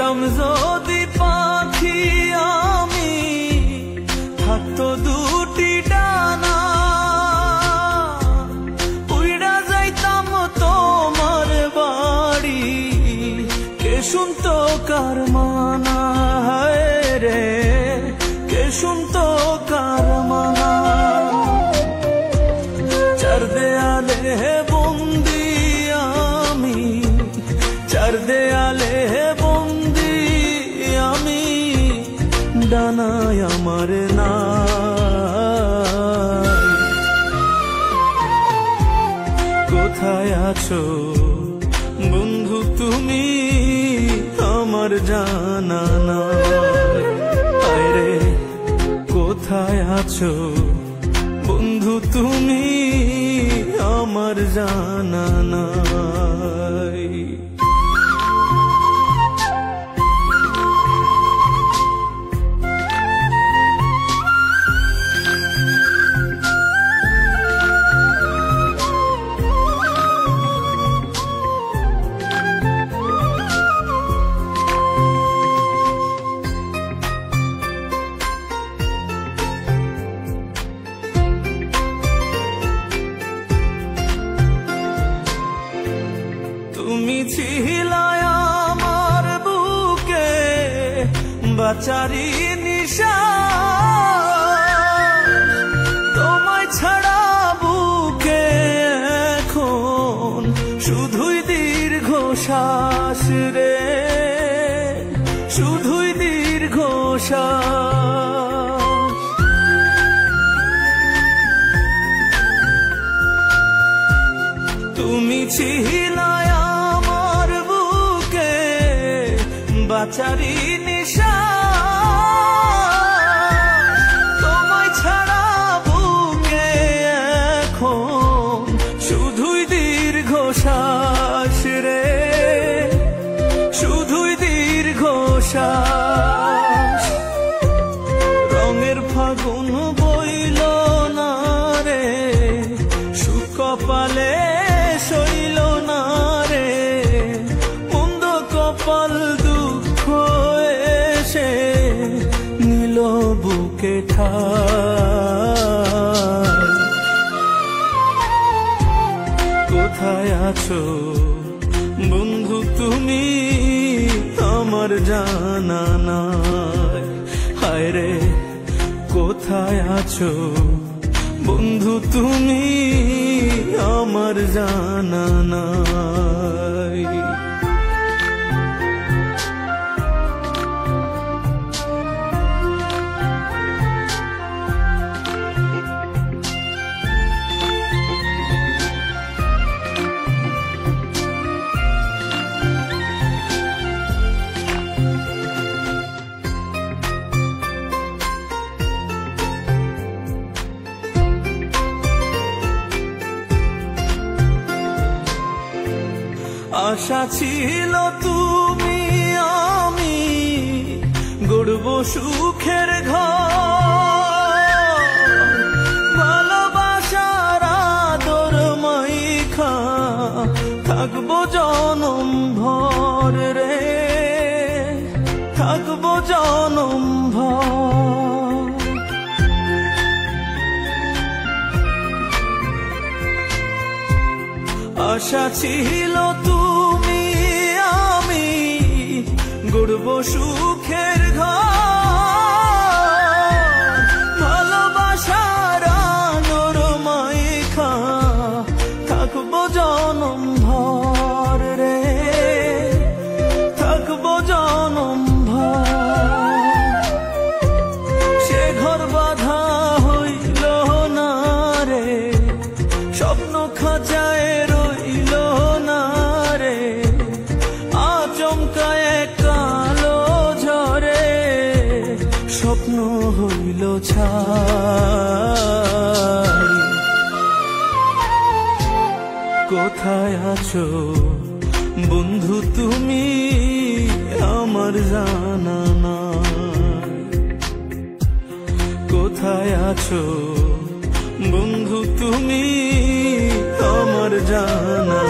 হইতাম যদি পাখি আমি, থাকতো দুটি ডানা, উইড়া যাইতাম তোমার বাড়ি, কে শুনতো কার মানা, হায় রে কে শুনতো কার মানা। চার দেয়ালে বন্দি আমি, চার দেয়ালে বন্দি আমি, ডানায় আমার নাই। কোথায় আছো বন্ধু তুমি, আমার জানা নাই। হায় রে কোথায় আছো বন্ধু তুমি, আমার জানা নাই। তুমি ছিলাই আমার বুকে বাচারি নিশা, তোমায় ছাড়া বুকে এখন শুধুই দীর্ঘশ্বাস রে, শুধুই দীর্ঘশ্বাস। তুমি ছিলাই বাচারি নিশা, তোমায় ছাড়া বুকে এখন শুধুই দীর্ঘশ্বাস রে, শুধুই দীর্ঘশ্বাস। রঙের ফাগুন বইল না রে, সুকপালে সইল না রে, মন্দ কপাল নীল বুকে ঠাই। কোথায় আছো বন্ধু তুমি, আমার জানা নাই। হায় রে কোথায় আছো বন্ধু তুমি, আমার জানা নাই। আশা ছিল তুমি আমি গড়ব সুখের ঘর, ভালোবাসার আদর মাইখা থাকবো জনম ভর রে, থাকবো জনম ভর। আশা ছিল তুমি আমি গড়ব সুখের ঘর, ভালোবাসার আলোর মাইখা থাকবো জনম ভর রে, থাকবো জনম ভর। সে ঘর বাঁধা হইল না রে, স্বপ্ন খাঁচায় রইল না রে, আচমকায় কালো ঝরে স্বপ্ন হইল ছাই। কোথায় আছো বন্ধু তুমি, আমার জানা নাই। কোথায় আছো বন্ধু তুমি, আমার জানা